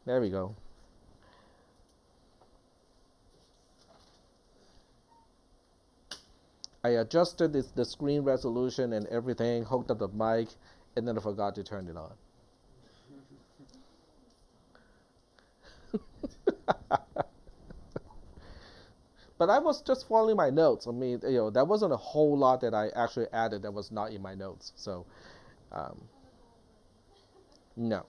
There we go. I adjusted the screen resolution and everything, hooked up the mic, and then I forgot to turn it on. But I was just following my notes. I mean, that wasn't a whole lot that I actually added that was not in my notes. So, no.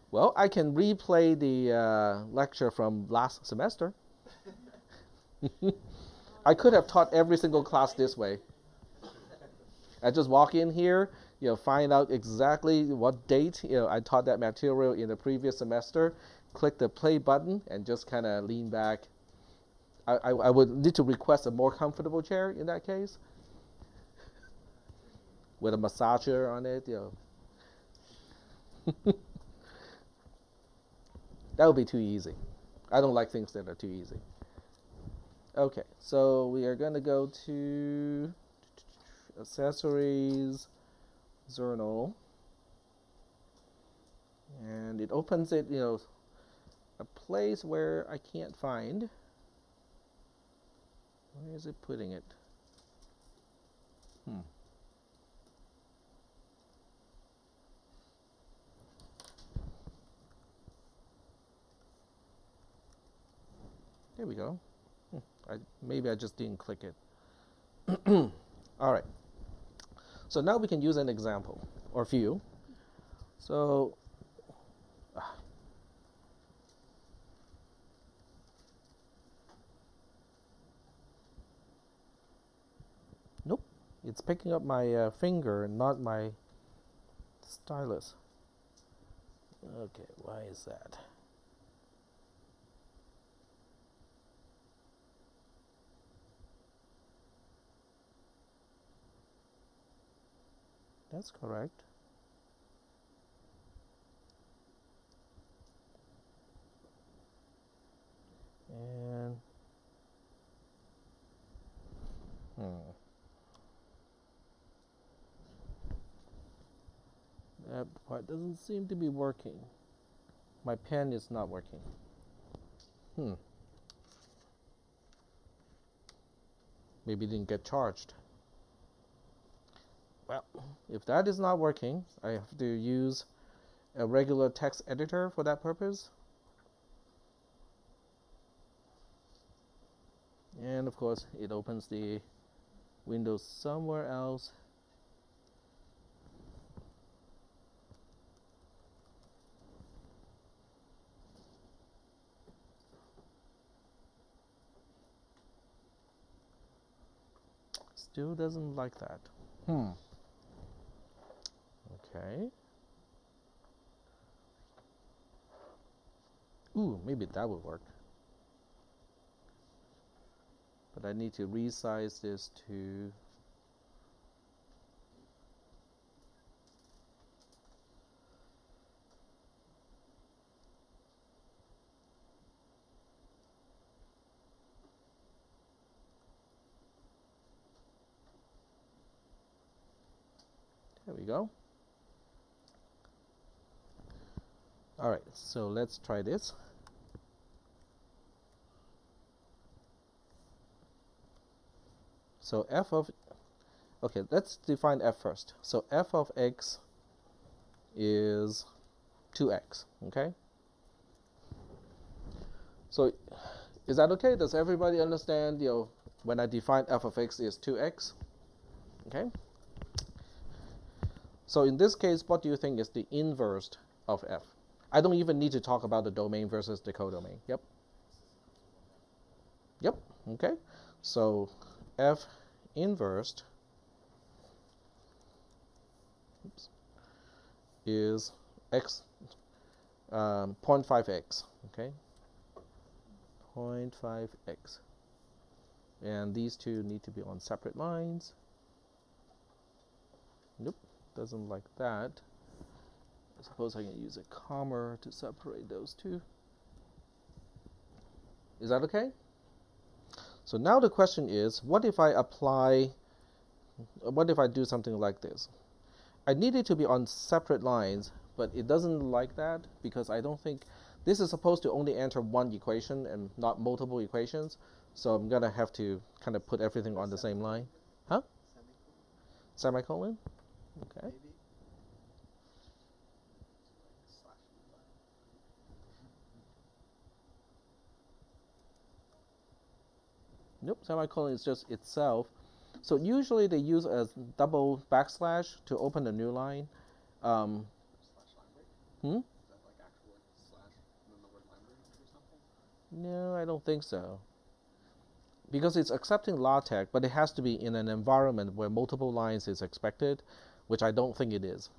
Well, I can replay the lecture from last semester. I could have taught every single class this way. I just walk in here, find out exactly what date, I taught that material in the previous semester, click the play button, and just kind of lean back. I would need to request a more comfortable chair in that case, with a massager on it, That would be too easy. I don't like things that are too easy. Okay, so we are going to go to accessories, journal, and it opens it, a place where I can't find. Where is it putting it? There we go. Maybe I just didn't click it. All right. So now we can use an example or few. So nope, it's picking up my finger and not my stylus. Okay, why is that? That's correct. And that part doesn't seem to be working. My pen is not working. Maybe it didn't get charged. Well, if that is not working, I have to use a regular text editor for that purpose. And of course, it opens the window somewhere else. Still doesn't like that. Okay. Ooh, maybe that would work. But I need to resize this to there we go. All right, so let's try this. So okay, let's define f first. So f of x is 2x, okay? So is that okay? Does everybody understand, when I define f of x is 2x? Okay? So in this case, what do you think is the inverse of f? I don't even need to talk about the domain versus the codomain. Yep. Okay. So f inverse is x 0.5x. Okay. 0.5x. And these two need to be on separate lines. Nope, doesn't like that. I suppose I can use a comma to separate those two. Is that okay? So now the question is, what if I apply what if I do something like this? I need it to be on separate lines, but it doesn't like that because I don't think this is supposed to only enter one equation and not multiple equations. So I'm gonna have to kind of put everything on the same line. Huh? Semicolon? Okay. Nope, semicolon is just itself. So usually they use a double backslash to open a new line. Hmm? Is that like actual slash and then the word line break or something? No, I don't think so. Because it's accepting LaTeX, but it has to be in an environment where multiple lines is expected, which I don't think it is.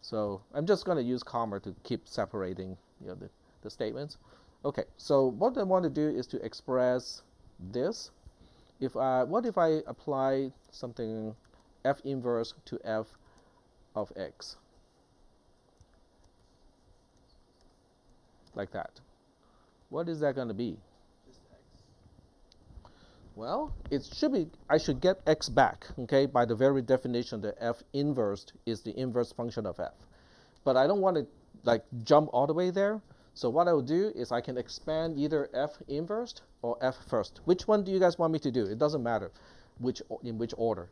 So I'm just going to use comma to keep separating the statements. Okay, so what I want to do is to express this. What if I apply something f inverse to f of x? Like that. What is that going to be? Just x. Well, it should be, I should get x back, okay, by the very definition that f inverse is the inverse function of f. But I don't want to like jump all the way there. So what I will do is I can expand either f inverse or f first. Which one do you guys want me to do? It doesn't matter in which order.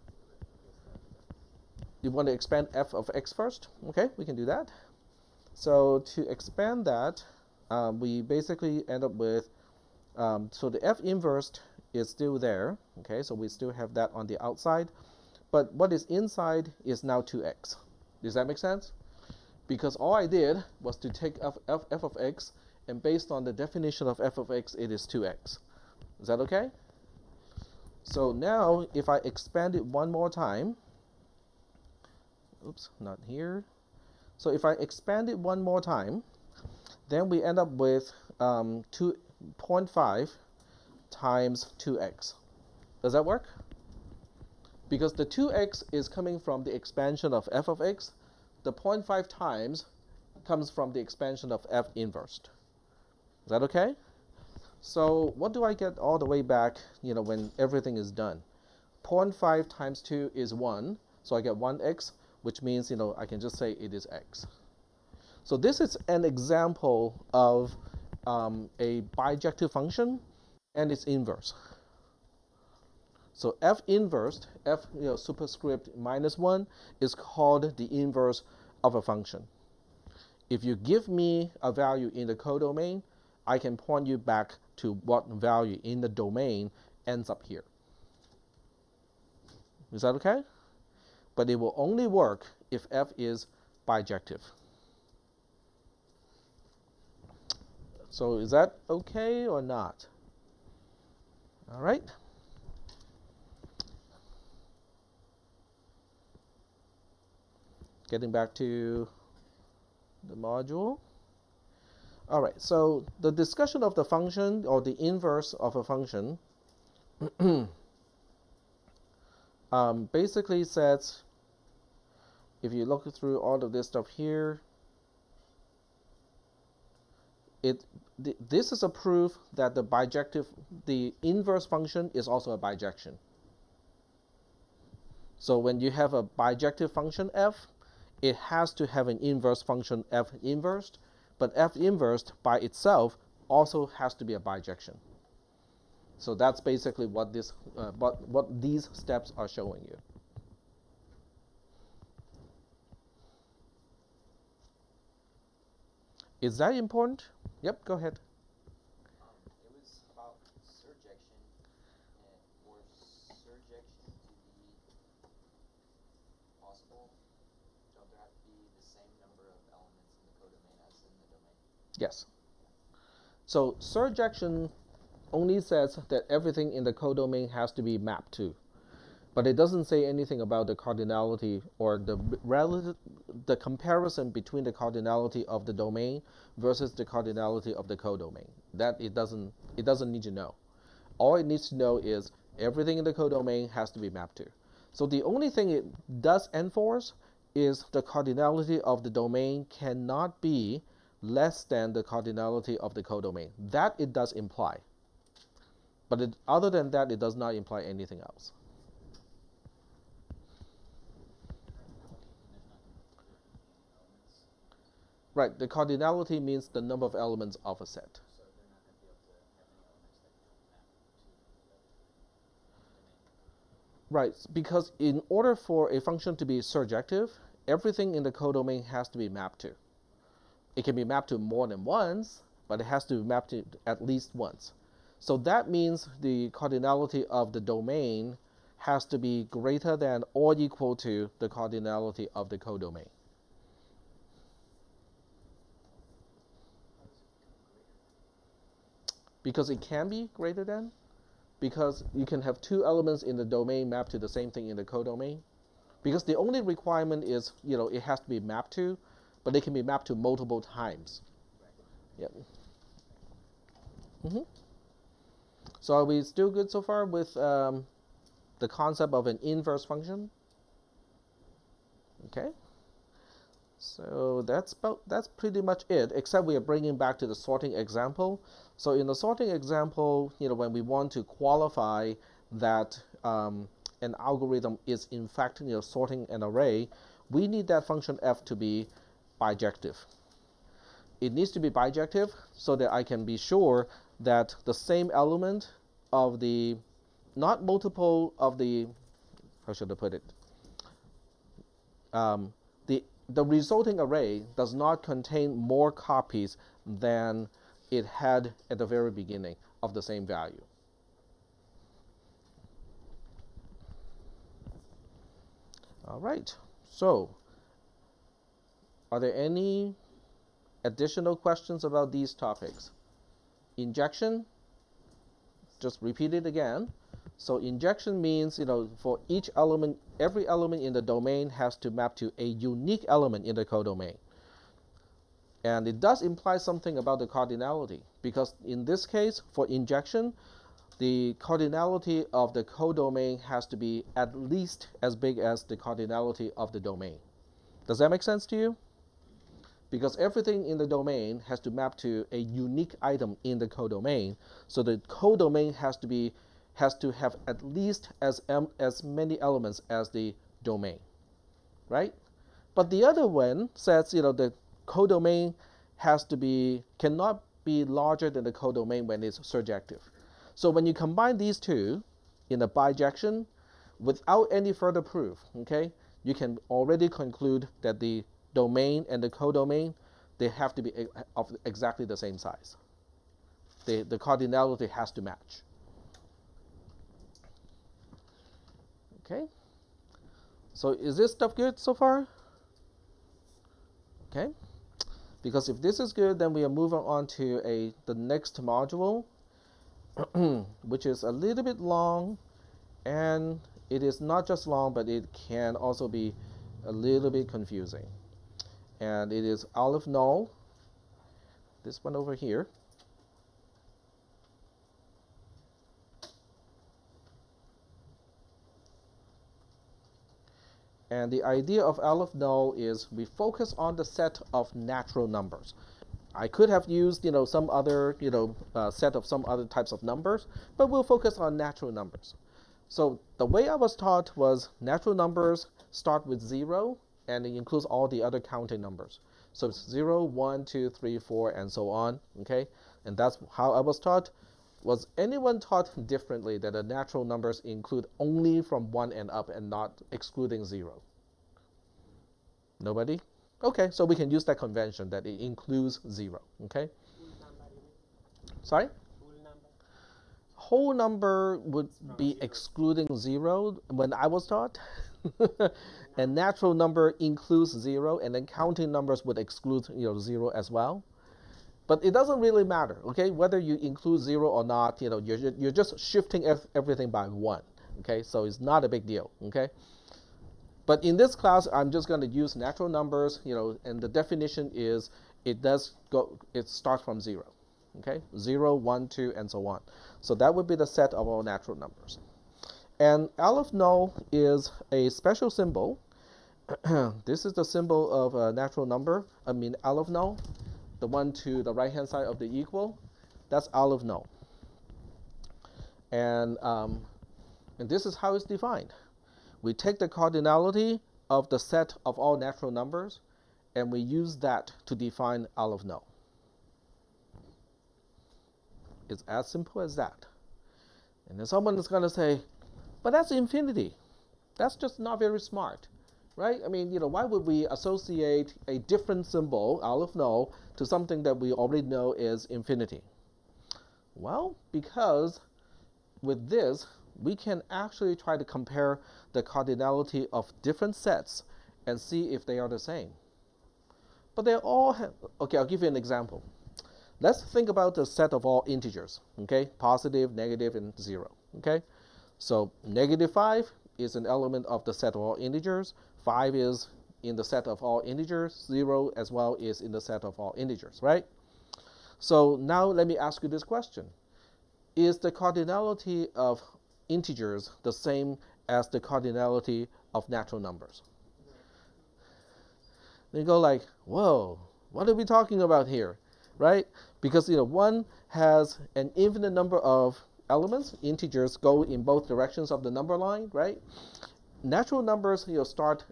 You want to expand f of x first? Okay, we can do that. So to expand that, we basically end up with, so the f inverse is still there. Okay, so we still have that on the outside. But what is inside is now 2x. Does that make sense? Because all I did was to take f of x, and based on the definition of f of x, it is 2x. Is that okay? So now, if I expand it one more time, oops, not here. So if I expand it one more time, then we end up with 2.5 times 2x. Does that work? Because the 2x is coming from the expansion of f of x, the 0.5 times comes from the expansion of f inverse. Is that okay? So what do I get all the way back, when everything is done? 0.5 times 2 is 1, so I get 1x, which means, I can just say it is x. So this is an example of a bijective function and its inverse. So f inverse, f superscript -1, is called the inverse of a function. If you give me a value in the codomain, I can point you back to what value in the domain ends up here. Is that okay? But it will only work if f is bijective. So is that okay or not? All right. Getting back to the module. All right, so the discussion of the function or the inverse of a function basically says, if you look through all of this stuff here, this is a proof that the inverse function is also a bijection. So when you have a bijective function f, it has to have an inverse function f inverse, but f inverse by itself also has to be a bijection. So that's basically what these steps are showing you. Is that important? Yep, go ahead. It was about surjection, and for surjection to be possible, don't there have to be the same number of elements in the codomain as in the domain? Yes. So surjection only says that everything in the codomain has to be mapped to, but it doesn't say anything about the cardinality or the comparison between the cardinality of the domain versus the cardinality of the codomain. That it doesn't need to know. All it needs to know is everything in the codomain has to be mapped to. So the only thing it does enforce is the cardinality of the domain cannot be less than the cardinality of the codomain. That it does imply. But other than that, it does not imply anything else. Right, the cardinality means the number of elements of a set. So they're not going to be able to have any elements that don't map to the domain. Right, because in order for a function to be surjective, everything in the codomain has to be mapped to. It can be mapped to more than once, but it has to be mapped to at least once. So that means the cardinality of the domain has to be greater than or equal to the cardinality of the codomain. Because it can be greater than, because you can have two elements in the domain mapped to the same thing in the codomain. Because the only requirement is, it has to be mapped to, but it can be mapped to multiple times. Yep. So are we still good so far with the concept of an inverse function? Okay. So that's pretty much it, except we are bringing back to the sorting example. So in the sorting example, when we want to qualify that an algorithm is in fact sorting an array, we need that function f to be bijective. It needs to be bijective so that I can be sure that the same element of the, not multiple of the, how should I put it? The resulting array does not contain more copies than it had at the very beginning of the same value. All right, so are there any additional questions about these topics? Injection, just repeat it again. So injection means, for each element, every element in the domain has to map to a unique element in the codomain. And it does imply something about the cardinality, because in this case, for injection, the cardinality of the codomain has to be at least as big as the cardinality of the domain. Does that make sense to you? Because everything in the domain has to map to a unique item in the codomain, so the codomain has to have at least as many elements as the domain, right? But the other one says, the codomain cannot be larger than the codomain when it's surjective. So when you combine these two in a bijection, without any further proof, okay, you can already conclude that the domain and the codomain, they have to be of exactly the same size. The cardinality has to match. Okay, so is this stuff good so far? Okay, because if this is good, then we are moving on to the next module, which is a little bit long, and it is not just long, but it can also be a little bit confusing. And it is Aleph null, this one over here. And the idea of Aleph null is we focus on the set of natural numbers. I could have used, some other, set of some other types of numbers, but we'll focus on natural numbers. So the way I was taught was natural numbers start with 0, and it includes all the other counting numbers. So it's 0, 1, 2, 3, 4, and so on, okay? And that's how I was taught. Was anyone taught differently that the natural numbers include only from 1 and up and not excluding 0? Nobody? Okay, so we can use that convention that it includes 0, okay? Sorry? Whole number would be excluding 0 when I was taught. And natural number includes 0, and then counting numbers would exclude 0 as well. But it doesn't really matter, okay? Whether you include 0 or not, you're just shifting everything by 1, okay? So it's not a big deal, okay? But in this class, I'm just going to use natural numbers, and the definition is it starts from 0, okay? 0, 1, 2, and so on. So that would be the set of all natural numbers. And Aleph null is a special symbol. This is the symbol of a natural number, Aleph null. The one to the right-hand side of the equal, that's Aleph null. And this is how it's defined. We take the cardinality of the set of all natural numbers, and we use that to define L of no. It's as simple as that. And then someone is going to say, but that's infinity. That's just not very smart, right? I mean, why would we associate a different symbol, L of no, to something that we already know is infinity? Well, because with this, we can actually try to compare the cardinality of different sets and see if they are the same. But they all have, okay, I'll give you an example. Let's think about the set of all integers, okay? Positive, negative, and 0, okay? So negative 5 is an element of the set of all integers. 5 is in the set of all integers. 0 as well is in the set of all integers, right? So now let me ask you this question. Is the cardinality of integers the same as the cardinality of natural numbers? They go like, whoa, what are we talking about here, right? Because one has an infinite number of elements. Integers go in both directions of the number line, right? Natural numbers start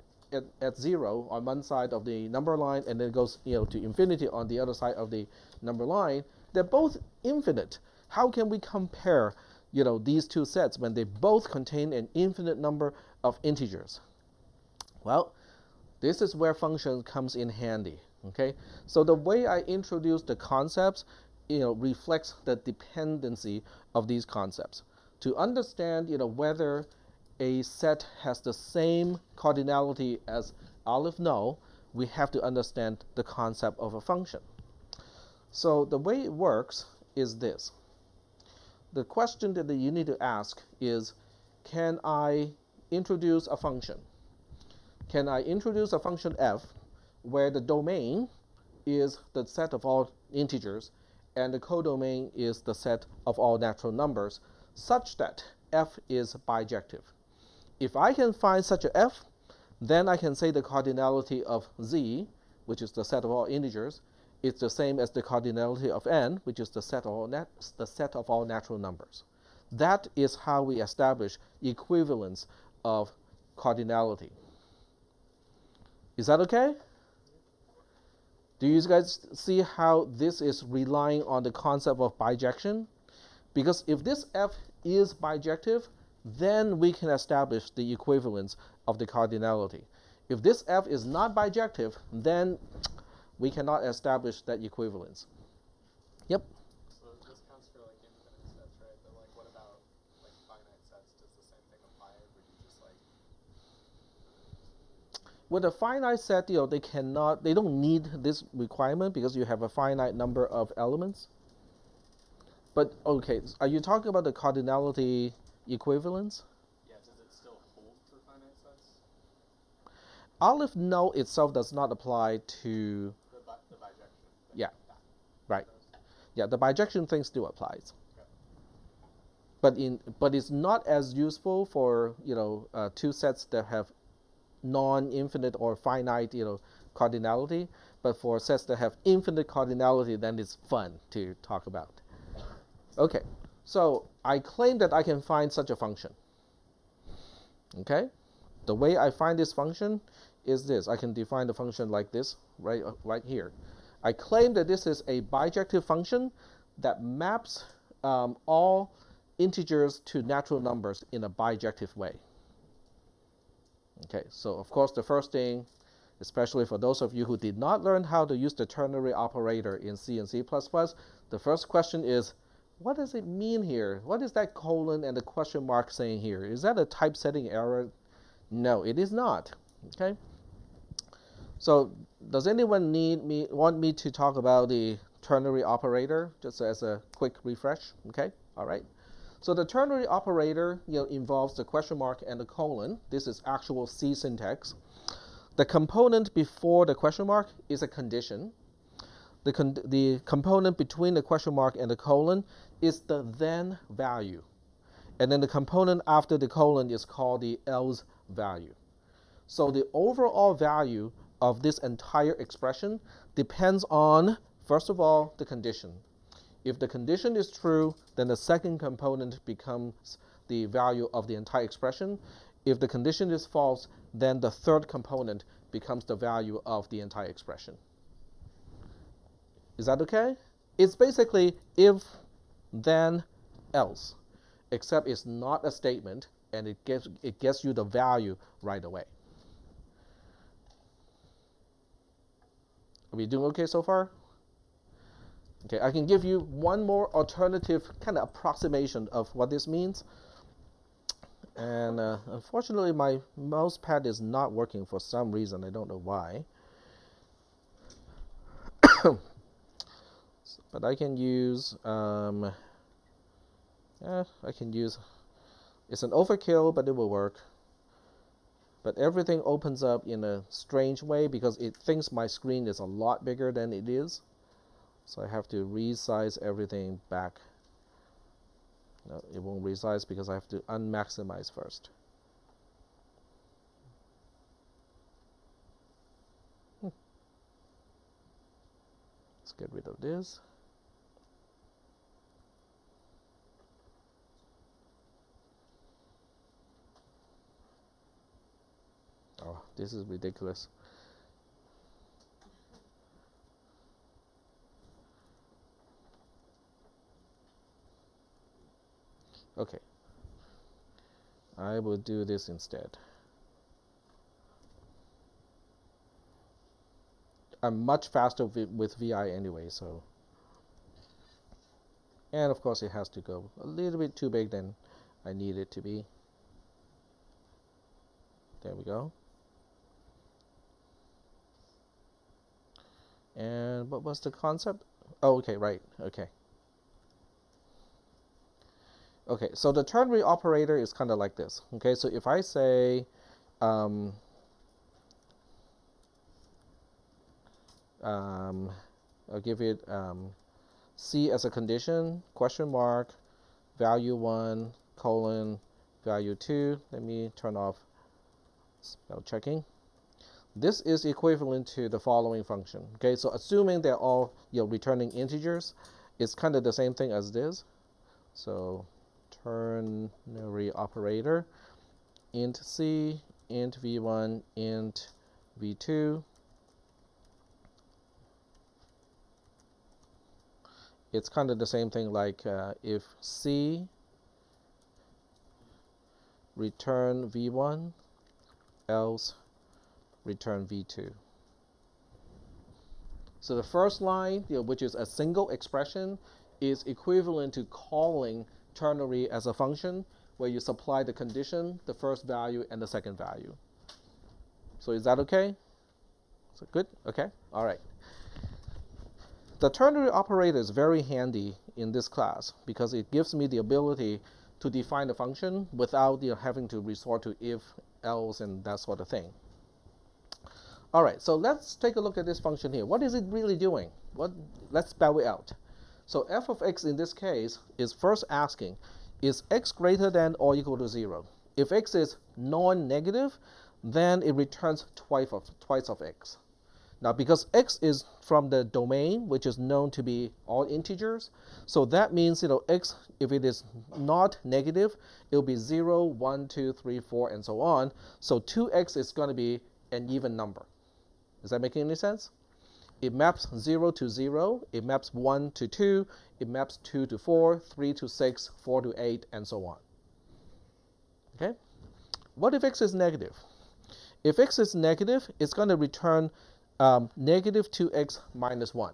at 0 on one side of the number line, and then goes to infinity on the other side of the number line. They're both infinite. How can we compare these two sets when they both contain an infinite number of integers? Well, this is where function comes in handy. Okay, so the way I introduce the concepts, reflects the dependency of these concepts. To understand, whether a set has the same cardinality as L of no, we have to understand the concept of a function. So the way it works is this. The question that you need to ask is, can I introduce a function? Can I introduce a function f where the domain is the set of all integers and the codomain is the set of all natural numbers, such that f is bijective? If I can find such a f, then I can say the cardinality of z, which is the set of all integers, is the same as the cardinality of n, which is the set of all natural numbers. That is how we establish equivalence of cardinality. Is that okay? Do you guys see how this is relying on the concept of bijection? Because if this f is bijective, then we can establish the equivalence of the cardinality. If this f is not bijective, then we cannot establish that equivalence. Yep? So this counts for infinite sets, right? But what about finite sets? Does the same thing apply, or do you just With a finite set, they don't need this requirement because you have a finite number of elements. But okay, are you talking about the cardinality equivalence? Yeah, does it still hold for finite sets? L of no itself does not apply to The bijection. Yeah, right. Yeah, the bijection thing still applies. Okay. But it's not as useful for two sets that have non-infinite or finite cardinality. But for sets that have infinite cardinality, then it's fun to talk about. Okay, so I claim that I can find such a function. Okay, the way I find this function is this. I can define the function like this, right here. I claim that this is a bijective function that maps all integers to natural numbers in a bijective way. Okay, so of course the first thing, especially for those of you who did not learn how to use the ternary operator in C and C++, the first question is, what does it mean here? What is that colon and the question mark saying here? Is that a typesetting error? No, it is not. Okay. So does anyone want me to talk about the ternary operator, just as a quick refresh? Okay. All right. So the ternary operator involves the question mark and the colon. This is actual C syntax. The component before the question mark is a condition. The component between the question mark and the colon is the then value. And then the component after the colon is called the else value. So the overall value of this entire expression depends on, first of all, the condition. If the condition is true, then the second component becomes the value of the entire expression. If the condition is false, then the third component becomes the value of the entire expression. Is that okay? It's basically if, then, else, except it's not a statement, and it gets you the value right away. Are we doing okay so far? Okay, I can give you one more alternative kind of approximation of what this means. And unfortunately, my mouse pad is not working for some reason. I don't know why. But I can use, it's an overkill, but it will work. But everything opens up in a strange way because it thinks my screen is a lot bigger than it is. So I have to resize everything back. No, it won't resize because I have to unmaximize first. Let's get rid of this. Oh, this is ridiculous. Okay. I will do this instead. I'm much faster with VI anyway, so. And of course it has to go a little bit too big than I need it to be. There we go. And what was the concept? Oh, okay, right, okay. Okay, so the ternary operator is kind of like this. Okay, so if I say, I'll give it C as a condition, question mark, value 1, colon, value 2. Let me turn off spell checking. This is equivalent to the following function. Okay, so assuming they're all returning integers, it's kind of the same thing as this. So ternary operator, int C, int v1, int v2. It's kind of the same thing like if C return v1, else return v2. So the first line, which is a single expression, is equivalent to calling ternary as a function where you supply the condition, the first value, and the second value. So is that okay? Is it good? Okay, all right. The ternary operator is very handy in this class because it gives me the ability to define a function without having to resort to if, else, and that sort of thing. All right, so let's take a look at this function here. What is it really doing? Let's spell it out. So f of x in this case is first asking, is x greater than or equal to 0? If x is non-negative, then it returns twice of x. Now, because x is from the domain, which is known to be all integers, so that means, x, if it is not negative, it will be 0, 1, 2, 3, 4, and so on. So 2x is going to be an even number. Is that making any sense? It maps 0 to 0, it maps 1 to 2, it maps 2 to 4, 3 to 6, 4 to 8, and so on. Okay? What if x is negative? If x is negative, it's going to return negative 2x minus 1.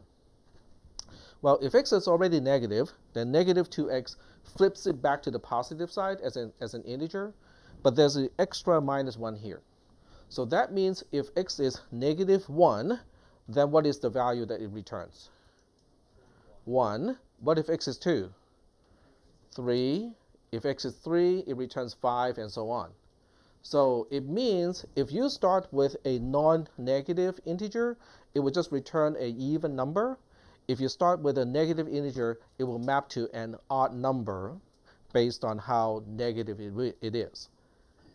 Well, if x is already negative, then negative 2x flips it back to the positive side as an integer, but there's an extra minus 1 here. So that means if x is negative 1, then what is the value that it returns? 1. What if x is 2? 3. If x is 3, it returns 5, and so on. So it means if you start with a non-negative integer, it will just return an even number. If you start with a negative integer, it will map to an odd number based on how negative it is.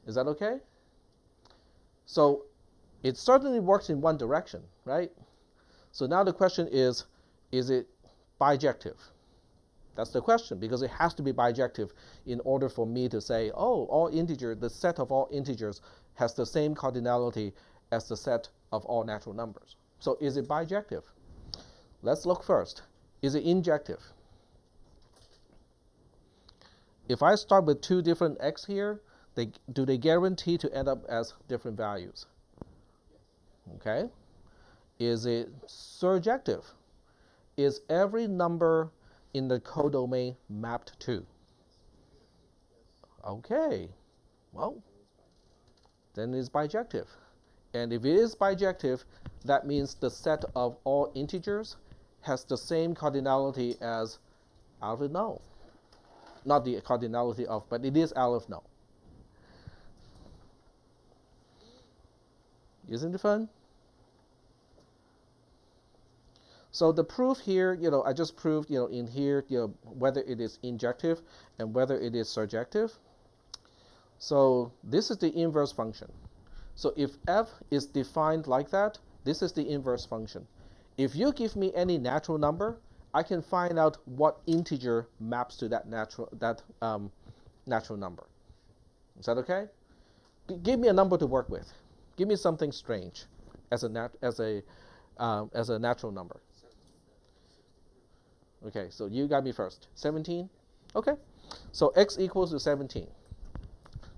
Is that okay? So it certainly works in one direction, right? So now the question is it bijective? That's the question, because it has to be bijective in order for me to say, oh, all integers, the set of all integers has the same cardinality as the set of all natural numbers. So is it bijective? Let's look first. Is it injective? If I start with two different x here, do they guarantee to end up as different values? Okay. Is it surjective? Is every number in the codomain mapped to? Okay. Well, then it's bijective. And if it is bijective, that means the set of all integers has the same cardinality as Aleph null. Not the cardinality of, but it is Aleph null. Isn't it fun? So the proof here, I just proved, in here, whether it is injective and whether it is surjective. So this is the inverse function. So if f is defined like that, this is the inverse function. If you give me any natural number, I can find out what integer maps to that natural number. Is that okay? Give me a number to work with. Give me something strange as a natural number. Okay, so you got me first. 17? Okay. So x equals to 17.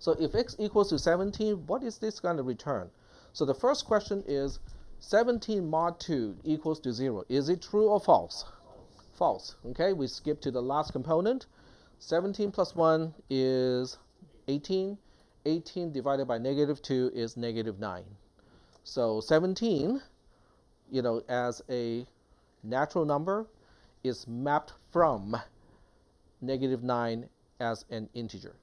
So if x equals to 17, what is this going to return? So the first question is 17 mod 2 equals to 0. Is it true or false? False. Okay, we skip to the last component. 17 plus 1 is 18. 18 divided by negative 2 is negative 9. So 17, as a natural number, is mapped from negative 9 as an integer.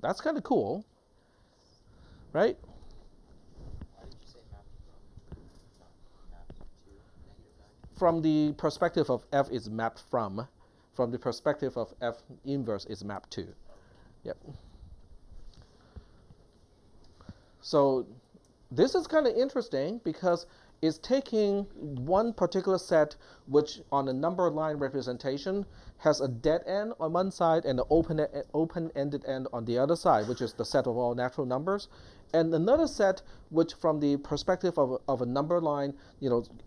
That's kind of cool, right? Why did you say mapped to negative 9? From the perspective of f is mapped from the perspective of f inverse is mapped to. Yep. So this is kind of interesting because it's taking one particular set which on a number line representation has a dead end on one side and an open-ended end on the other side, which is the set of all natural numbers, and another set which from the perspective of a number line,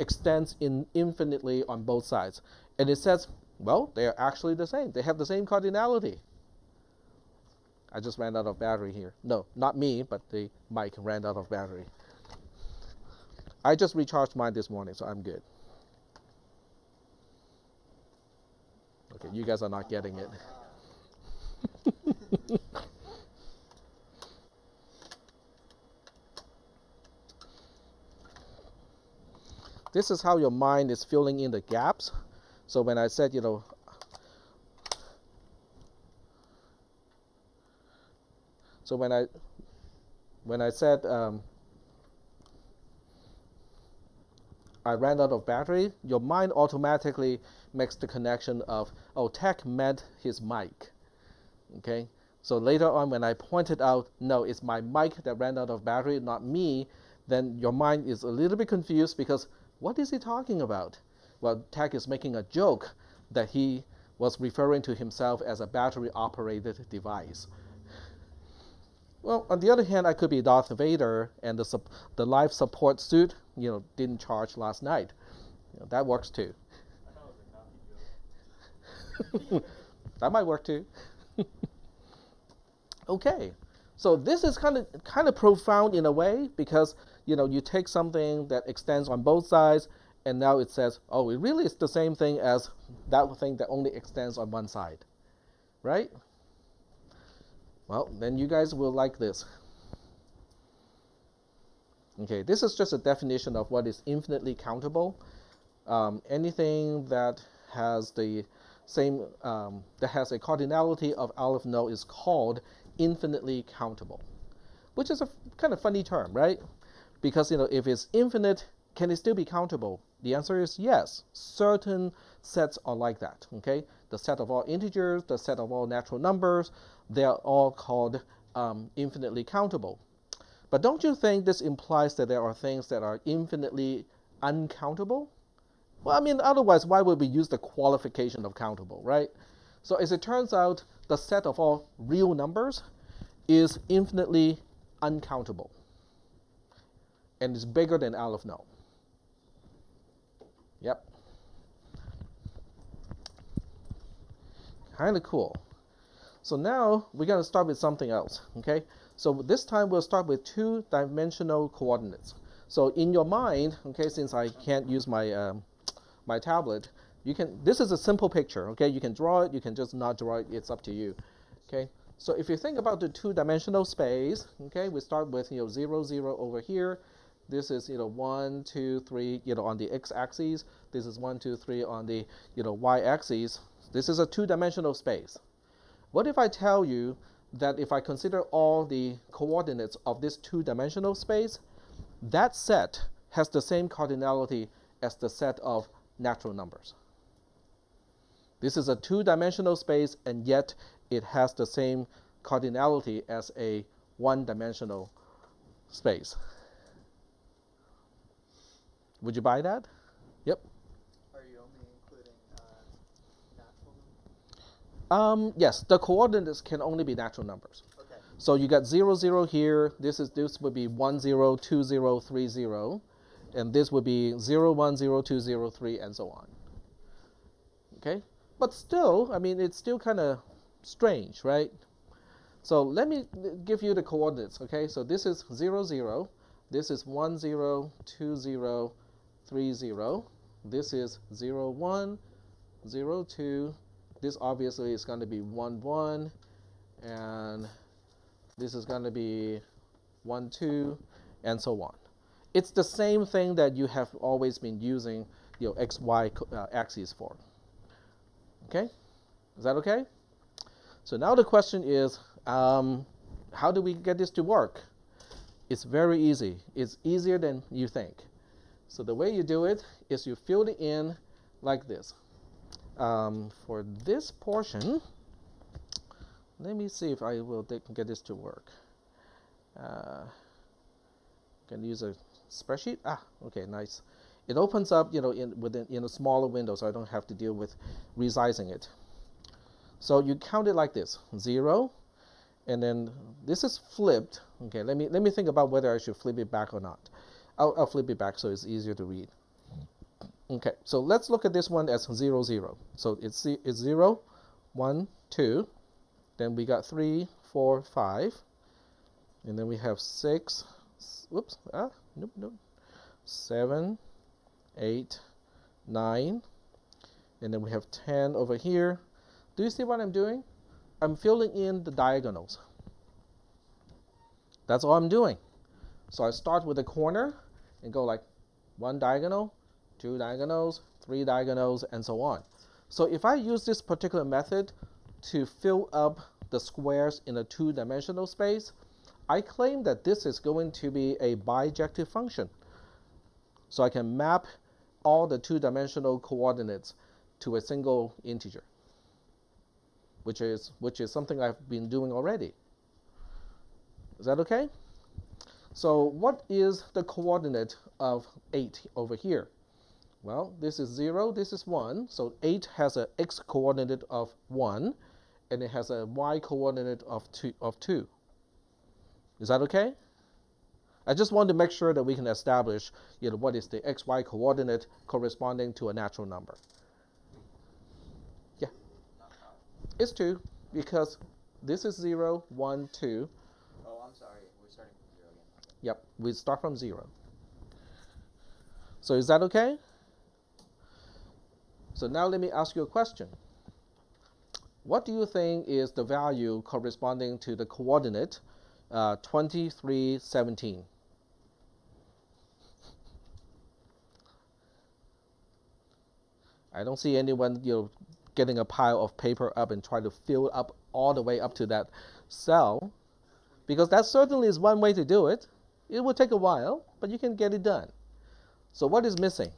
extends infinitely on both sides. And it says, well, they are actually the same. They have the same cardinality. I just ran out of battery here. No, not me, but the mic ran out of battery. I just recharged mine this morning, so I'm good. Okay, you guys are not getting it. This is how your mind is filling in the gaps. So when I said, so when I said I ran out of battery, your mind automatically makes the connection of, oh, Tech meant his mic. Okay? So later on when I pointed out, no, it's my mic that ran out of battery, not me, then your mind is a little bit confused because what is he talking about? Well, Tech is making a joke that he was referring to himself as a battery-operated device. Well, on the other hand, I could be Darth Vader, and the life support suit, didn't charge last night. That works too. I thought it was a coffee joke. That might work too. Okay, so this is kind of profound in a way because you take something that extends on both sides, and now it says, oh, it really is the same thing as that thing that only extends on one side, right? Well, then you guys will like this. Okay, this is just a definition of what is infinitely countable. Anything that has the same, that has a cardinality of Aleph null is called infinitely countable, which is a kind of funny term, right? Because if it's infinite, can it still be countable? The answer is yes. Certain sets are like that. Okay, the set of all integers, the set of all natural numbers, they are all called infinitely countable. But don't you think this implies that there are things that are infinitely uncountable? Well, I mean, otherwise, why would we use the qualification of countable, right? So as it turns out, the set of all real numbers is infinitely uncountable. And it's bigger than Aleph No. Yep. Kind of cool. So now we're going to start with something else, okay? So this time we'll start with two-dimensional coordinates. So in your mind, okay, since I can't use my my tablet, you can. This is a simple picture, okay? You can draw it, you can just not draw it. It's up to you, okay? So if you think about the two-dimensional space, okay, we start with 0, 0 over here. This is 1, 2, 3, on the x-axis. This is 1, 2, 3 on the y-axis. This is a two-dimensional space. What if I tell you that if I consider all the coordinates of this two-dimensional space, that set has the same cardinality as the set of natural numbers? This is a two-dimensional space, and yet it has the same cardinality as a one-dimensional space. Would you buy that? Yep. Are you only including natural numbers? Yes, the coordinates can only be natural numbers. Okay. So you got 0, 0 here. This would be 1, 0, 2, 0, 3, 0. And this would be 0, 1, 0, 2, 0, 3, and so on. Okay? But still, I mean, it's still kind of strange, right? So let me give you the coordinates, okay? So this is 0, 0. This is 1, 0, 2, 0, 3, 0. This is 0, 1, 0, 2. This obviously is going to be 1, 1. And this is going to be 1, 2, and so on. It's the same thing that you have always been using x, y axes for. Okay? Is that okay? So now the question is, how do we get this to work? It's very easy. It's easier than you think. So the way you do it is you fill it in like this. For this portion, let me see if I will get this to work. Can use a spreadsheet. Okay, nice. It opens up, in a smaller window, so I don't have to deal with resizing it. So you count it like this: 0, and then this is flipped. Okay, let me think about whether I should flip it back or not. I'll flip it back so it's easier to read. Okay, so let's look at this one as 0, 0. So it's 0, 1, 2. Then we got 3, 4, 5. And then we have 6. Whoops. Nope. 7, 8, 9. And then we have 10 over here. Do you see what I'm doing? I'm filling in the diagonals. That's all I'm doing. So I start with a corner and go like 1 diagonal, 2 diagonals, 3 diagonals, and so on. So if I use this particular method to fill up the squares in a two-dimensional space, I claim that this is going to be a bijective function. So I can map all the two-dimensional coordinates to a single integer, which is something I've been doing already. Is that okay? So what is the coordinate of 8 over here? Well, this is 0, this is 1. So 8 has an x-coordinate of 1, and it has a y-coordinate of 2. Is that okay? I just want to make sure that we can establish, what is the x-y coordinate corresponding to a natural number. Yeah. It's 2, because this is 0, 1, 2. Oh, I'm sorry. We're starting from 0 again. Yep, we start from 0. So is that okay? So now let me ask you a question. What do you think is the value corresponding to the coordinate 23, 17? I don't see anyone, getting a pile of paper up and try to fill up all the way up to that cell, because that certainly is one way to do it. It will take a while, but you can get it done. So what is missing?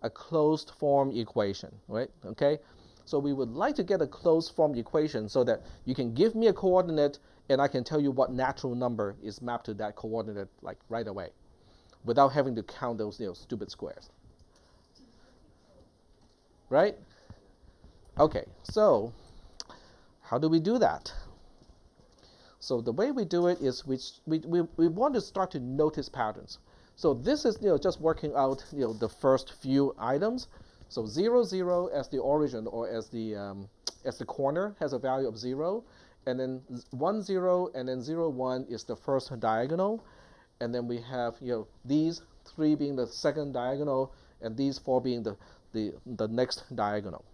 A closed form equation, right? Okay? So we would like to get a closed form equation so that you can give me a coordinate and I can tell you what natural number is mapped to that coordinate like right away without having to count those stupid squares. Right? Okay, so how do we do that? So the way we do it is we want to start to notice patterns. So this is just working out the first few items. So 0, 0 as the origin or as the corner has a value of 0, and then 1, 0, and then 0, 1 is the first diagonal, and then we have these 3 being the second diagonal, and these 4 being the next diagonal.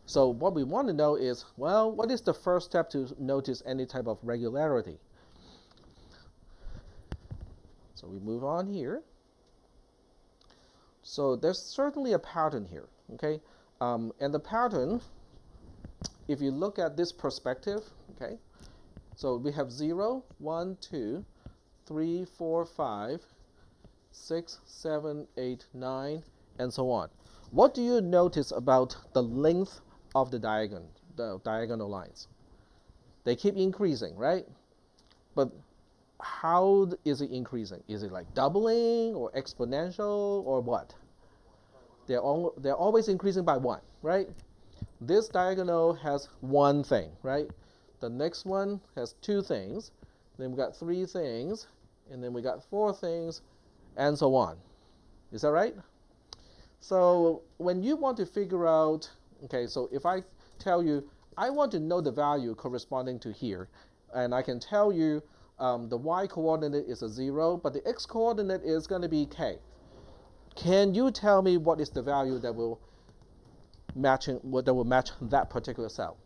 So what we want to know is, well, what is the first step to notice any type of regularity? So we move on here. So there's certainly a pattern here, okay? And the pattern, if you look at this perspective, okay, so we have 0, 1, 2, 3, 4, 5, 6, 7, 8, 9, and so on. What do you notice about the length of the diagonal lines? They keep increasing, right? But how is it increasing? Is it like doubling or exponential or what? They're always increasing by 1, right? This diagonal has 1 thing, right? The next one has 2 things. Then we got 3 things, and then we got 4 things, and so on. Is that right? So when you want to figure out, okay, so if I tell you, I want to know the value corresponding to here, and I can tell you the y coordinate is a 0, but the x coordinate is going to be k. Can you tell me what is the value that will match that particular cell?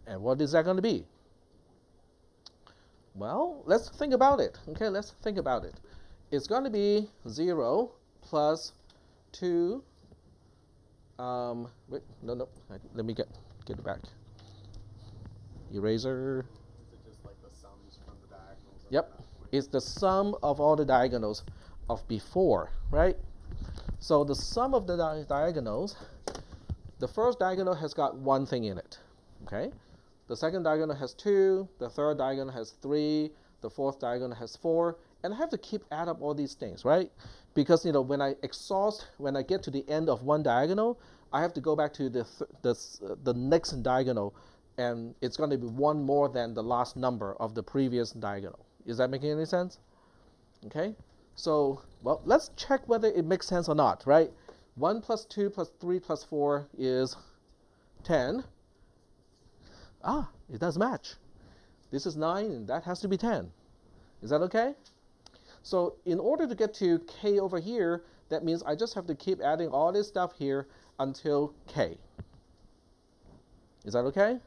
And what is that going to be? Well, let's think about it. Okay, let's think about it. It's going to be 0 plus 2. Wait, no. Let me get it back. Eraser. Is it just like the sums from the diagonals? Yep, it's the sum of all the diagonals of before, right? So the sum of the diagonals, the first diagonal has got 1 thing in it, okay? The second diagonal has 2, the third diagonal has 3, the fourth diagonal has 4, and I have to keep add up all these things, right? Because when I get to the end of one diagonal, I have to go back to the next diagonal, and it's going to be 1 more than the last number of the previous diagonal. Is that making any sense? Okay, so well, let's check whether it makes sense or not, right? 1 plus 2 plus 3 plus 4 is 10. Ah, it does match. This is 9, and that has to be 10. Is that okay? So in order to get to k over here, that means I just have to keep adding all this stuff here until k. Is that okay?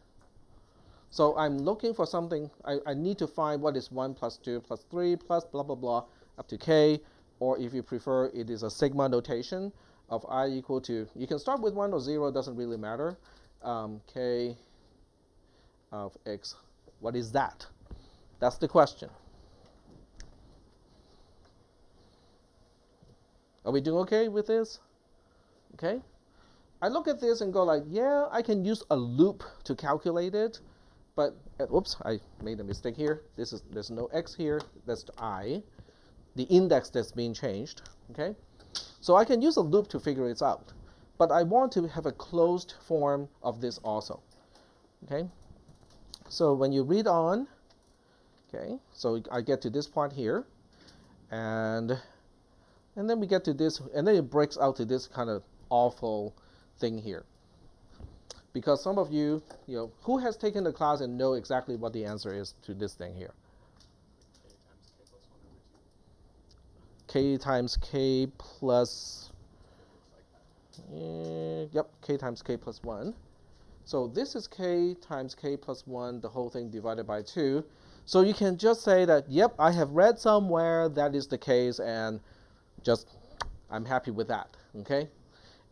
So I'm looking for something. I need to find what is 1 plus 2 plus 3 plus blah, blah, blah, up to k. Or if you prefer, it is a sigma notation of I equal to, you can start with 1 or 0, doesn't really matter. K of x. What is that? That's the question. Are we doing okay with this? Okay. I look at this and go like, yeah, I can use a loop to calculate it, but oops, I made a mistake here. There's no x here. That's the I, the index that's being changed. Okay. So I can use a loop to figure it out, but I want to have a closed form of this also. Okay. So when you read on, okay, so I get to this point here, and then we get to this, and then it breaks out to this kind of awful thing here. Because some of you, who has taken the class and know exactly what the answer is to this thing here? K times k plus, yep, k times k plus 1. So this is k times k plus 1, the whole thing divided by 2. So you can just say that, yep, I have read somewhere that is the case, and just, I'm happy with that, okay?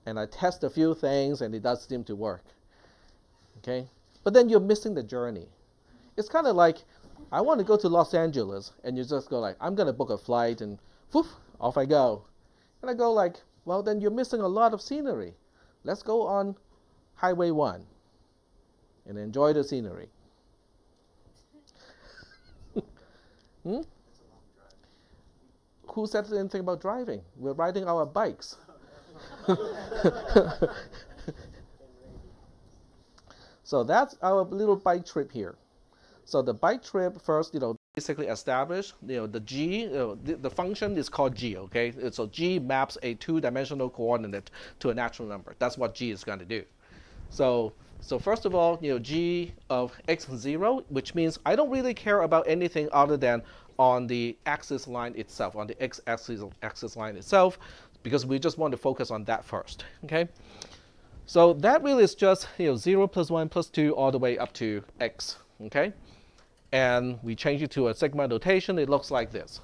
And I test a few things, and it does seem to work, okay? But then you're missing the journey. It's kind of like, I want to go to Los Angeles, and you just go like, I'm going to book a flight, and whoof, off I go. And I go like, well, then you're missing a lot of scenery. Let's go on Highway 1 and enjoy the scenery. Who said anything about driving? We're riding our bikes. So that's our little byte trip here. So the byte trip first, basically establish, the G, the function is called G, okay? So G maps a two-dimensional coordinate to a natural number. That's what G is going to do. So first of all, G of x0, which means I don't really care about anything other than on the axis line itself, on the x-axis line itself, because we just want to focus on that first, okay? So that really is just 0 plus 1 plus 2 all the way up to x, okay? And we change it to a sigma notation. It looks like this.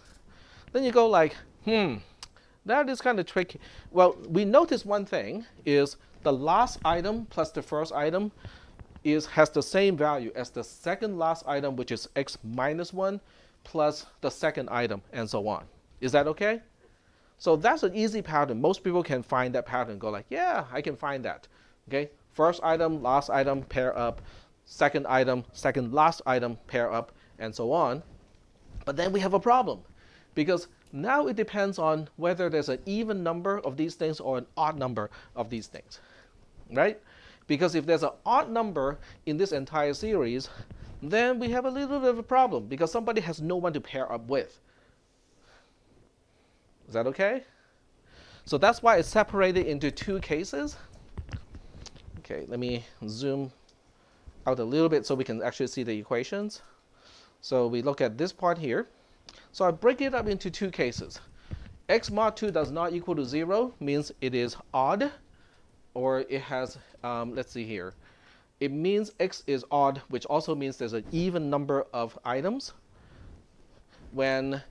Then you go like, that is kind of tricky. Well, we notice one thing is the last item plus the first item has the same value as the second last item, which is x minus 1 plus the second item, and so on. Is that okay? So that's an easy pattern. Most people can find that pattern. Go like, yeah, I can find that. Okay, first item, last item, pair up. Second item, second last item, pair up, and so on. But then we have a problem, because now it depends on whether there's an even number of these things or an odd number of these things, right? Because if there's an odd number in this entire series, then we have a little bit of a problem, because somebody has no one to pair up with. Is that okay? So that's why it's separated into two cases. Okay, let me zoom out a little bit so we can actually see the equations. So we look at this part here. So I break it up into two cases. X mod 2 does not equal to 0 means it is odd, or it has, let's see here. It means x is odd, which also means there's an even number of items. When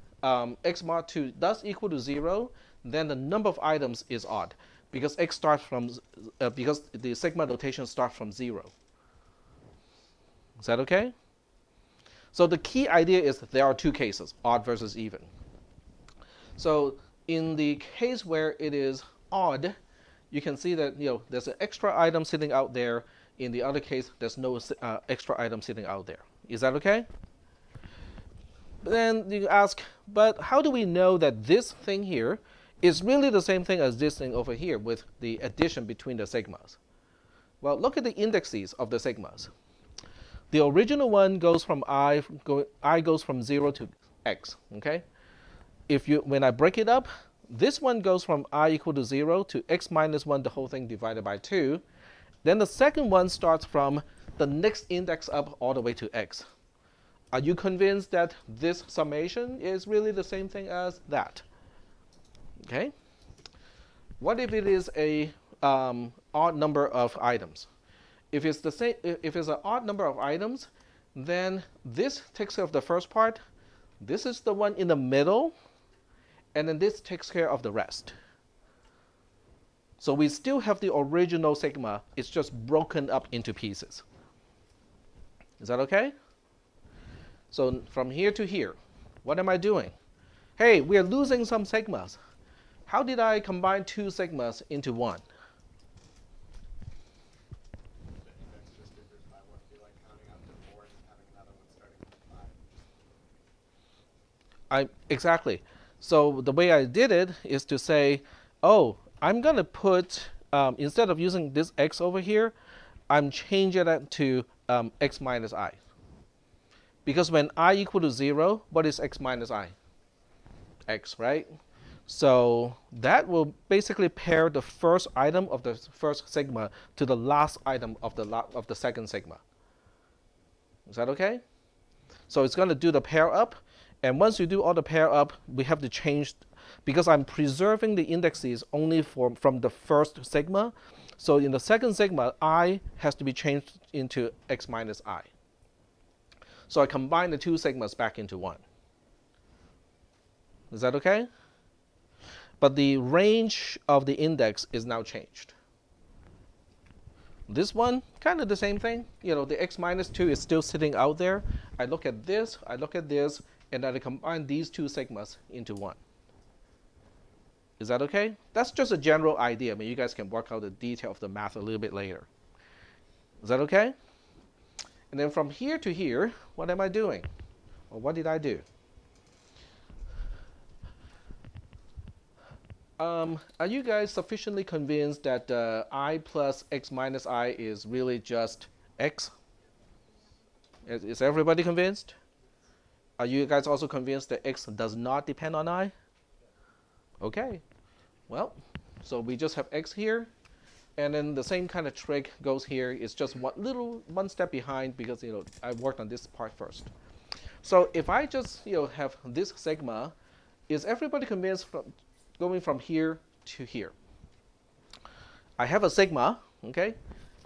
x mod 2 does equal to 0, then the number of items is odd, because x starts from, because the sigma notation starts from 0. Is that okay? So the key idea is that there are two cases, odd versus even. So in the case where it is odd, you can see that there's an extra item sitting out there. In the other case, there's no extra item sitting out there. Is that okay? But then you ask, but how do we know that this thing here is really the same thing as this thing over here with the addition between the sigmas? Well, look at the indexes of the sigmas. The original one goes from I goes from 0 to x, okay? When I break it up, this one goes from I equal to 0 to x minus 1, the whole thing divided by 2. Then the second one starts from the next index up all the way to x. Are you convinced that this summation is really the same thing as that? Okay? What if it is a odd number of items? If it's the same, if it's an odd number of items, then this takes care of the first part. This is the one in the middle, and then this takes care of the rest. So we still have the original sigma. It's just broken up into pieces. Is that okay? So from here to here, what am I doing? Hey, we are losing some sigmas. How did I combine two sigmas into one? Exactly. So the way I did it is to say, oh, I'm going to put, instead of using this x over here, I'm changing it to x minus I. Because when I equal to 0, what is x minus I? X, right? So that will basically pair the first item of the first sigma to the last item of the second sigma. Is that okay? So it's going to do the pair up. And once you do all the pair up, we have to change, because I'm preserving the indexes only from the first sigma. So in the second sigma, I has to be changed into x minus I. So I combine the two sigmas back into one. Is that okay? But the range of the index is now changed. This one, kind of the same thing. The x minus 2 is still sitting out there. I look at this, and then I combine these two sigmas into one. Is that okay? That's just a general idea. I mean, you guys can work out the detail of the math a little bit later. Is that okay? And then from here to here, what am I doing? Or what did I do? Are you guys sufficiently convinced that I plus x minus I is really just x. Is everybody convinced? Are you guys also convinced that x does not depend on I? Okay. Well, so we just have x here, and then the same kind of trick goes here. It's just one step behind because I worked on this part first. So if I just have this sigma, is everybody convinced from going from here to here? I have a sigma, okay?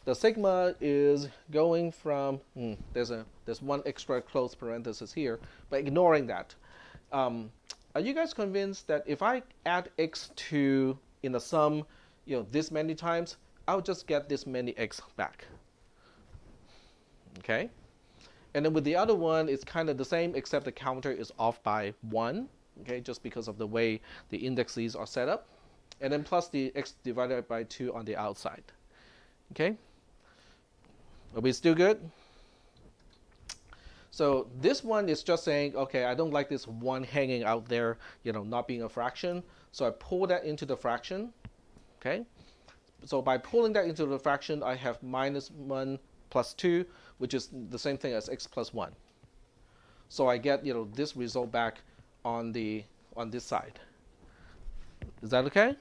The sigma is going from there's one extra close parenthesis here, but ignoring that, are you guys convinced that if I add x to in the sum, this many times, I'll just get this many x back? Okay. And then with the other one, it's kind of the same, except the counter is off by 1, okay, just because of the way the indexes are set up. And then plus the x divided by 2 on the outside. Okay? Are we still good? So this one is just saying, okay, I don't like this 1 hanging out there, not being a fraction. So I pull that into the fraction. Okay? So by pulling that into the fraction, I have minus 1 plus 2, which is the same thing as x plus 1. So I get this result back on this side. Is that okay?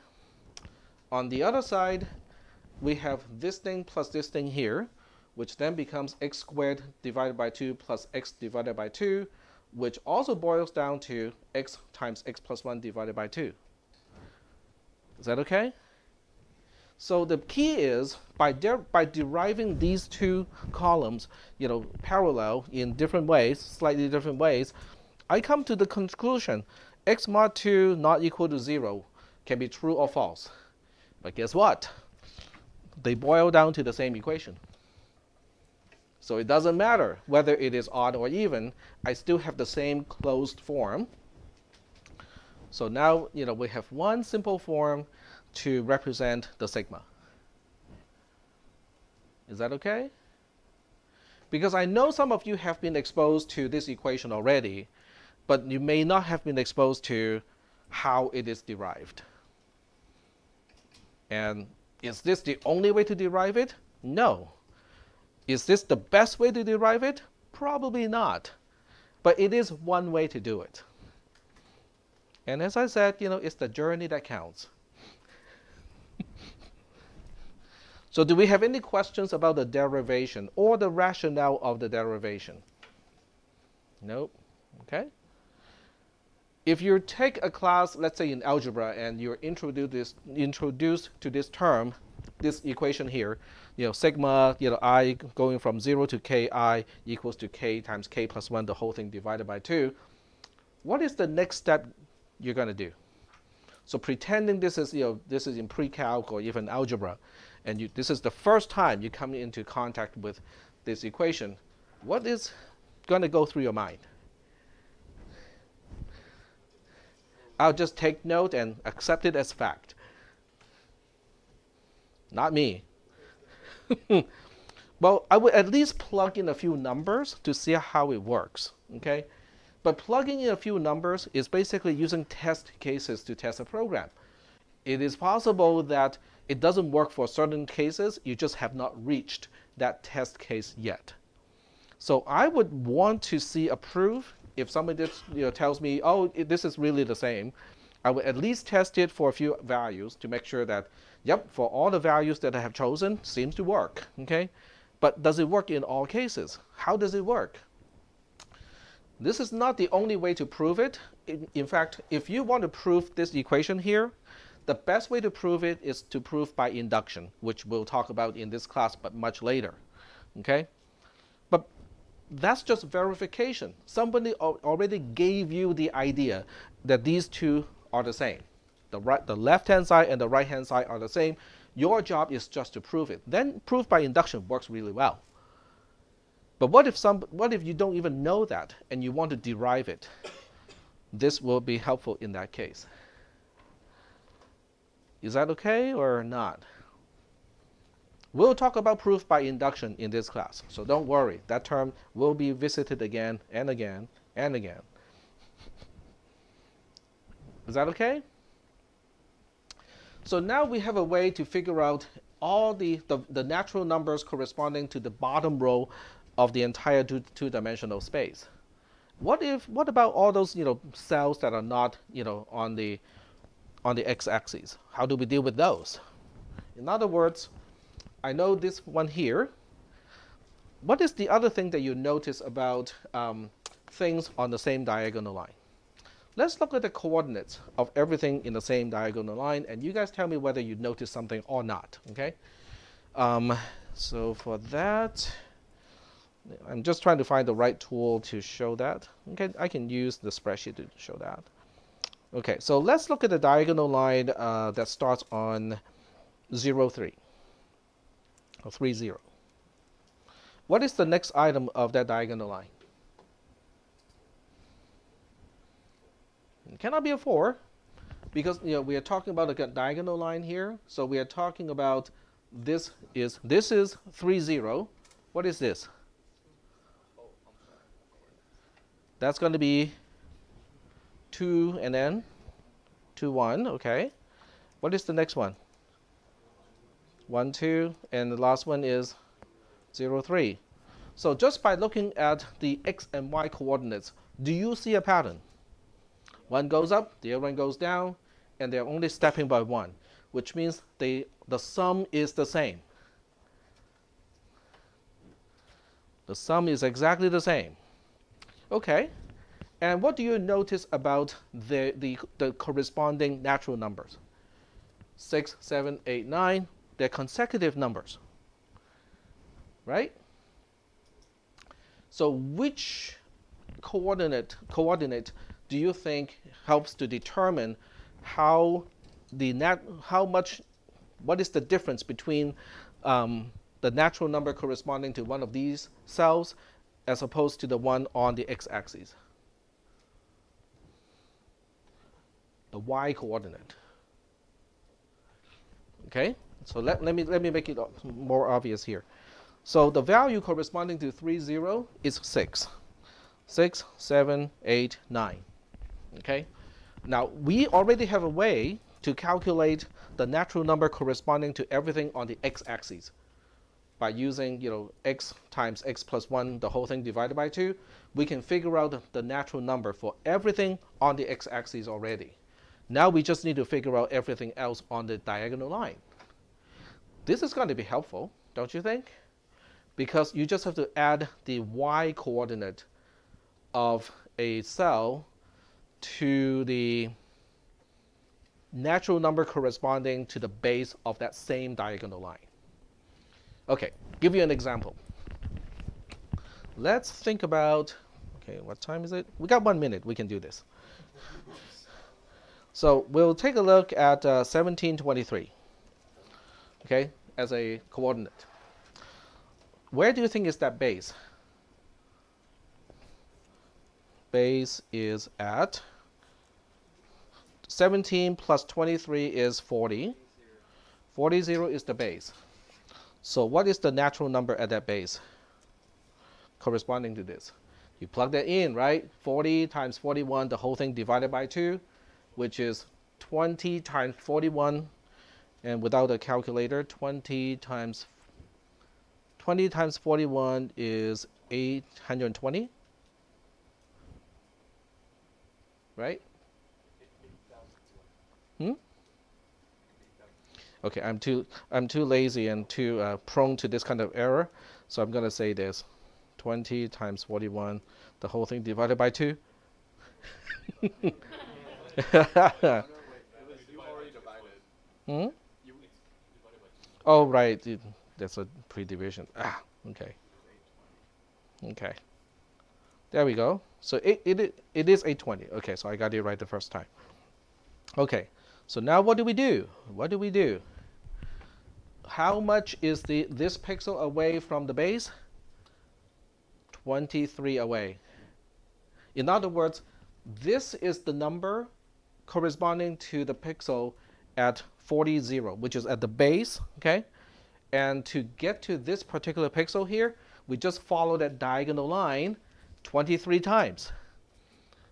On the other side, we have this thing plus this thing here, which then becomes x squared divided by 2 plus x divided by 2, which also boils down to x times x plus 1 divided by 2. Is that okay? So the key is by deriving these two columns, parallel in different ways, slightly different ways, I come to the conclusion x mod 2 not equal to 0 can be true or false. But guess what? They boil down to the same equation. So it doesn't matter whether it is odd or even, I still have the same closed form. So now we have one simple form to represent the sigma. Is that okay? Because I know some of you have been exposed to this equation already, but you may not have been exposed to how it is derived. And is this the only way to derive it? No. Is this the best way to derive it? Probably not. But it is one way to do it. And as I said, it's the journey that counts. So do we have any questions about the derivation or the rationale of the derivation? Nope. Okay. If you take a class, let's say in algebra, and you're introduced to this term, this equation here, sigma, I going from 0 to ki equals to k times k plus 1, the whole thing divided by 2. What is the next step you're going to do? So pretending this is in pre-calc or even algebra, and this is the first time you come into contact with this equation, what is going to go through your mind? I'll just take note and accept it as fact. Not me. Well, I would at least plug in a few numbers to see how it works, okay? But plugging in a few numbers is basically using test cases to test a program. It is possible that it doesn't work for certain cases, you just have not reached that test case yet. So I would want to see a proof. If somebody tells me, oh, this is really the same, I would at least test it for a few values to make sure that, yep, for all the values that I have chosen, seems to work, okay? But does it work in all cases? How does it work? This is not the only way to prove it. In fact, if you want to prove this equation here, the best way to prove it is to prove by induction, which we'll talk about in this class, but much later, okay? But that's just verification. Somebody already gave you the idea that these two are the same. The left-hand side and the right-hand side are the same. Your job is just to prove it. Then proof by induction works really well. But what if you don't even know that and you want to derive it? This will be helpful in that case. Is that okay or not? We'll talk about proof by induction in this class, so don't worry. That term will be visited again and again and again. Is that okay? So now we have a way to figure out all the natural numbers corresponding to the bottom row of the entire two-dimensional space. What about all those cells that are not on the x-axis? How do we deal with those? In other words, I know this one here. What is the other thing that you notice about things on the same diagonal line? Let's look at the coordinates of everything in the same diagonal line, and you guys tell me whether you notice something or not, okay? So for that, I'm just trying to find the right tool to show that. Okay, I can use the spreadsheet to show that. Okay, so let's look at the diagonal line that starts on 0, 3, or 3, 0. What is the next item of that diagonal line? It cannot be a 4, because we are talking about a diagonal line here. So we are talking about this is 3, 0. What is this? That's going to be 2 and then 2, 1. Okay. What is the next one? 1, 2, and the last one is 0, 3. So just by looking at the x and y coordinates, do you see a pattern? One goes up, the other one goes down, and they're only stepping by 1, which means the sum is the same. The sum is exactly the same. Okay, and what do you notice about the corresponding natural numbers? 6, 7, 8, 9, they're consecutive numbers, right? So which coordinate do you think helps to determine what is the difference between the natural number corresponding to one of these cells as opposed to the one on the x-axis? The y coordinate. Okay, so let me make it more obvious here. So the value corresponding to 3, 0 is 6. 6, 7, 8, 9. Okay, now we already have a way to calculate the natural number corresponding to everything on the x-axis by using x times x plus 1, the whole thing divided by 2. We can figure out the natural number for everything on the x-axis already. Now we just need to figure out everything else on the diagonal line. This is going to be helpful, don't you think? Because you just have to add the y coordinate of a cell to the natural number corresponding to the base of that same diagonal line. Okay, give you an example. Let's think about, okay, what time is it? We got 1 minute, we can do this. So we'll take a look at 1723, okay, as a coordinate. Where do you think is that base? Base is at 17 plus 23 is 40. 40 is the base. So what is the natural number at that base corresponding to this? You plug that in, right? 40 times 41, the whole thing divided by 2, which is 20 times 41, and without a calculator, 20 times 41 is 820, right? Okay, I'm too lazy and too prone to this kind of error, so I'm going to say this: 20 times 41, the whole thing divided by 2. Oh, right. That's a pre-division. Okay. Okay. There we go. So it is 820. Okay, so I got it right the first time. Okay. So now what do we do? What do we do? How much is this pixel away from the base? 23 away. In other words, this is the number corresponding to the pixel at 40, 0, which is at the base, okay? And to get to this particular pixel here, we just follow that diagonal line 23 times.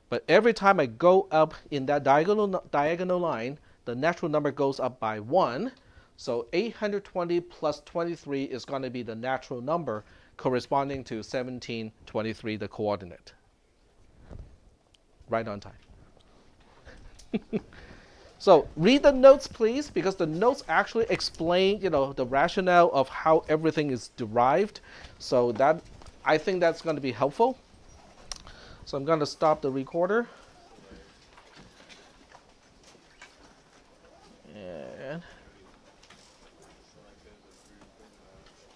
But every time I go up in that diagonal line, the natural number goes up by 1. So 820 plus 23 is going to be the natural number corresponding to 1723, the coordinate. Right on time. So read the notes, please, because the notes actually explain, the rationale of how everything is derived. So I think that's going to be helpful. So I'm going to stop the recorder.